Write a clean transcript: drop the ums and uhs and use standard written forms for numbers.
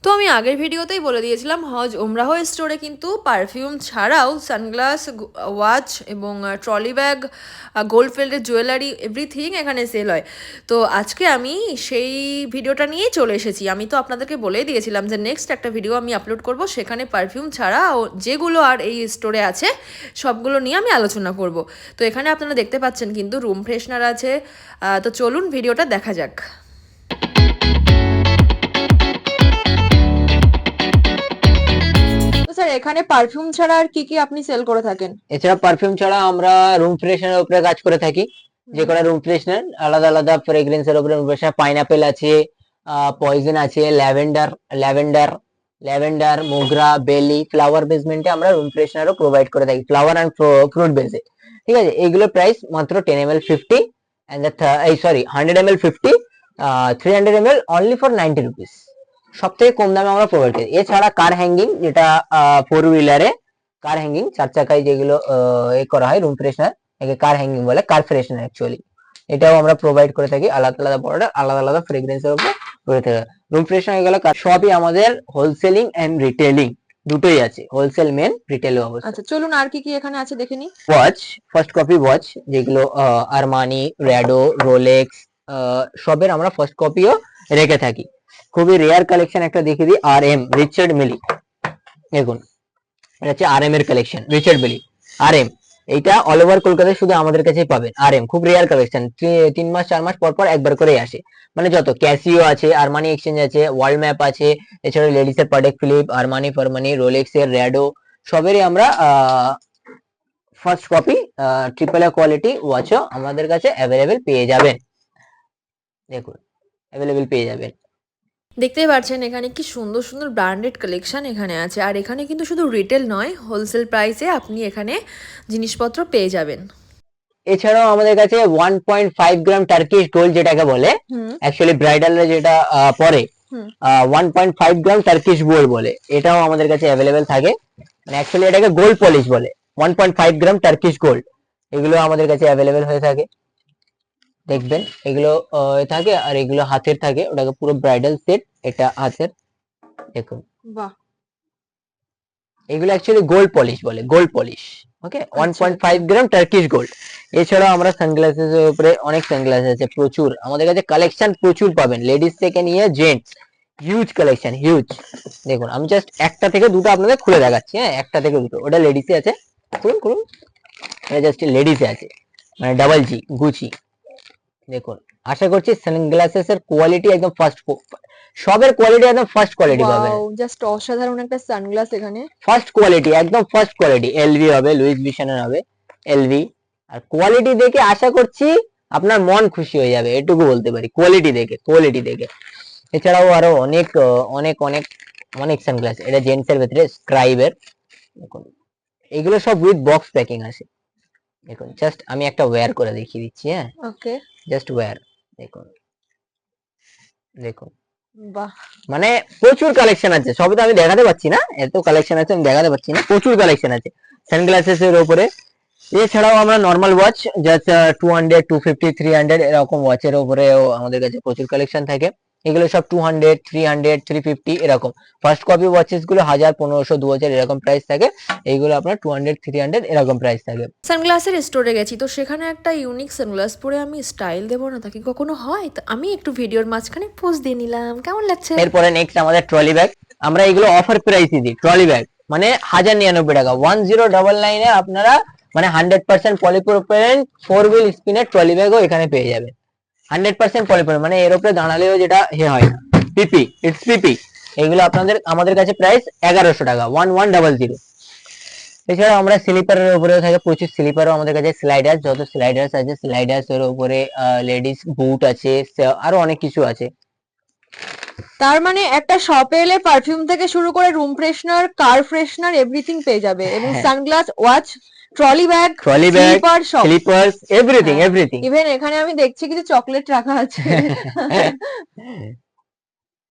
তো আমি আগের ভিডিওতেই বলে দিয়েছিলাম হজ ওমরাহ স্টোরে কিন্তু পারফিউম ছাড়াও সানগ্লাস, ওয়াচ এবং ট্রলি ব্যাগ, গোল্ড ফিল্ডের জুয়েলারি এভরিথিং এখানে সেল হয়। তো আজকে আমি সেই ভিডিওটা নিয়েই চলে এসেছি। আমি তো আপনাদেরকে বলেই দিয়েছিলাম যে নেক্সট একটা ভিডিও আমি আপলোড করব, সেখানে পারফিউম ছাড়া যেগুলো আর এই স্টোরে আছে সবগুলো নিয়ে আমি আলোচনা করব। তো এখানে আপনারা দেখতে পাচ্ছেন কিন্তু রুম ফ্রেশনার আছে। তো চলুন ভিডিওটা দেখা যাক। স্যার, এখানে পারফিউম ছাড়া আর কি কি আপনি সেল করে থাকেন? এছাড়া পারফিউম ছাড়া আমরা রুম ফ্রেশনারের উপরে কাজ করে থাকি। যে কোনো রুম ফ্রেশনার আলাদা আলাদা ফ্রেগ্রেন্সের উপরে রুম ফ্রেশনার, পাইনাপেল আছে, পয়জন আছে, ল্যাভেন্ডার ল্যাভেন্ডার ল্যাভেন্ডার মোগরা, বেলি, ফ্লাওয়ার বেসমেন্টে আমরা রুম ফ্রেশনারও প্রোভাইড করে থাকি, ফ্লাওয়ার এন্ড ফ্রুট বেসে। ঠিক আছে, এইগুলোর প্রাইস মাত্র 10 ml 50 and sorry 100 ml 50, 300 ml only for 90 rupees. সব থেকে কম দামে আমরা প্রোভাইড করি। এছাড়া কার হ্যাঙ্গিং, যেটা 4 হুইলারে কার হ্যাঙ্গিং, 4 চাকায় যেগুলো এ করা হয় রুম ফ্রেশনার, একে কার হ্যাঙ্গিং বলে, কার ফ্রেশনার অ্যাকচুয়ালি। এটাও আমরা প্রোভাইড করে থাকি আলাদা আলাদা বর্ডার, আলাদা আলাদা ফ্রেগ্রেন্সের উপর করে থাকি। রুম ফ্রেশনার গেল সবই আমাদের হোলসেলিং এন্ড রিটেলিং দুটোই আছে, হোলসেল মেন রিটেলও অবশ্যই। আচ্ছা, চলুন আর কি কি এখানে আছে দেখে নি। ওয়াচ, ফার্স্ট কপি ওয়াচ, যেগুলো আরমানি, র্যাডো, রোলেক্স সবের আমরা ফার্স্ট কপিও রেখে থাকি। খুবই রেয়ার কালেকশন একটা দেখিয়ে দিই, আর এম রিচার্ড মিলি। দেখুন, এটা হচ্ছে আর এম এর collection, Richard Mille R M. এইটা অল ওভার কলকাতায় শুধু আমাদের কাছেই পাবেন। আর এম খুব রেয়ার কালেকশন, 3 মাস 4 মাস পর পর একবার করেই আসে। মানে যত ক্যাসিও আছে, আরমানি এক্সচেঞ্জ আছে, ওয়ার্ল্ড ম্যাপ আছে, এছাড়া লেডিস এর পাটেক ফিলিপ, আরমানি ফারমানি, রোলেক্স এর, র্যাডো সবেরই আমরা first copy triple A quality ওয়াচও আমাদের কাছে অ্যাভেলেবেল পেয়ে যাবেন। দেখুন, অ্যাভেলেবেল পেয়ে যাবেন। দেখতেই পাচ্ছেন এখানে কি সুন্দর সুন্দর ব্র্যান্ডেড কালেকশন এখানে আছে। আর এখানে কিন্তু শুধু রিটেল নয়, হোলসেল প্রাইসে আপনি এখানে জিনিসপত্র পেয়ে যাবেন। এছাড়াও আমাদের কাছে 1.5 গ্রাম টার্কিশ গোল্ড যেটাকে বলে, অ্যাকচুয়ালি ব্রাইডালরা যেটা পরে 1.5 গ্রাম টার্কিশ গোল্ড বলে, এটাও আমাদের কাছে অ্যাভেলেবেল থাকে। মানে অ্যাকচুয়ালি এটাকে গোল্ড পলিশ বলে। 1.5 গ্রাম টার্কিশ গোল্ড, এগুলো আমাদের কাছে অ্যাভেলেবেল হয়ে থাকে। দেখবেন এগুলো থাকে, আর এগুলো হাতের থাকে, ওটাকে পুরো ব্রাইডাল সেট, এটা হাতের। দেখুন, বাহ, এগুলো অ্যাকচুয়ালি গোল্ড পলিশ বলে, গোল্ড পলিশ। ওকে, 1.5 গ্রাম টার্কিশ গোল্ড। এছাড়াও আমরা সানগ্লাসেস এর উপরে অনেক সানগ্লাস আছে, প্রচুর আমাদের কাছে কালেকশন প্রচুর পাবেন, লেডিস থেকে নিয়ে জেন্টস, হিউজ কালেকশন, হিউজ। দেখুন, আমি জাস্ট একটা থেকে দুটো আপনাদের খুলে দেখাচ্ছি। হ্যাঁ, একটা থেকে দুটো, ওটা লেডিসে আছে, খুলুন খুলুন, এটা জাস্ট লেডিসে আছে, মানে ডাবল জি, গুচি। দেখুন, আশা করছি সানগ্লাসেস এর কোয়ালিটি একদম ফার্স্ট, সবের কোয়ালিটি একদম ফার্স্ট কোয়ালিটি পাবেন। ওয়াও, জাস্ট অসাধারণ একটা সানগ্লাস এখানে। ফার্স্ট কোয়ালিটি, একদম ফার্স্ট কোয়ালিটি, এলভি হবে, লুইস ভিশনের হবে, এলভি। আর কোয়ালিটি দেখে আশা করছি আপনার মন খুশি হয়ে যাবে, এটুকু বলতে পারি, কোয়ালিটি দেখে, কোয়ালিটি দেখে। এছাড়াও আরো অনেক অনেক অনেক অনেক সানগ্লাস, এটা জেন্টস এর ভেতরে স্ক্রাইবের। দেখুন, এগুলো সব উইথ বক্স প্যাকিং আছে। দেখুন, জাস্ট আমি একটা ওয়্যার করে দেখিয়ে দিচ্ছি। হ্যাঁ, ওকে, জাস্ট ওয়্যার। দেখুন, দেখুন, বাহ, মানে প্রচুর কালেকশন আছে, সবই তো আমি দেখাতে পাচ্ছি না, এত কালেকশন আছে আমি দেখাতে পাচ্ছি না, প্রচুর কালেকশন আছে সানগ্লাসেস এর উপরে। এছাড়াও আমরা নরমাল ওয়াচ জাস্ট 200, 250, 300 এরকম ওয়াচের উপরেও আমাদের কাছে প্রচুর কালেকশন থাকে। এগুলো সব 200, 300, 350 এরকম। ফার্স্ট কপি ওয়াচেস গুলো 1000, 1500, 2000 এরকম প্রাইস থাকে। এইগুলো আপনার 200, 300 এরকম প্রাইস থাকে। সানগ্লাসের স্টোরে গেছি, তো সেখানে একটা ইউনিক সানগ্লাস পরে আমি স্টাইল দেবো না, তা কি কখনো হয়? তো আমি একটু ভিডিওর মাঝখানে পোজ দিয়ে নিলাম, কেমন লাগছে? এরপরে নেক্সট আমাদের ট্রলি ব্যাগ, আমরা এগুলো অফার প্রাইসে দিই। ট্রলি ব্যাগ মানে 1099 টাকা, 1099 এ আপনারা মানে 100% পলিপ্রোপিলেন 4 হুইল স্পিনের ট্রলি ব্যাগও এখানে পেয়ে যাবেন। 100% পলিপ্রোপিলেন, মানে এর উপরে দাঁড়ালেও যেটা হয় না, পিপি, ইটস পিপি। এগুলো আপনাদের আমাদের কাছে প্রাইস 1100 টাকা, 1100। এছাড়া আমরা স্লিপারের উপরেও থাকে প্রচুর, স্লিপারও আমাদের কাছে, স্লাইডার, যত স্লাইডার্স আছে স্লাইডার্স এর উপরে লেডিস বুট আছে, আরো অনেক কিছু আছে। তার মানে একটা শপে এলে পারফিউম থেকে শুরু করে room freshener, car freshener everything পেয়ে যাবে, এবং sunglass, watch, trolley bag, slipper, সব, স্লিপার্স, এভরিথিং এভরিথিং। ইভেন এখানে আমি দেখছি কিছু চকলেট রাখা আছে।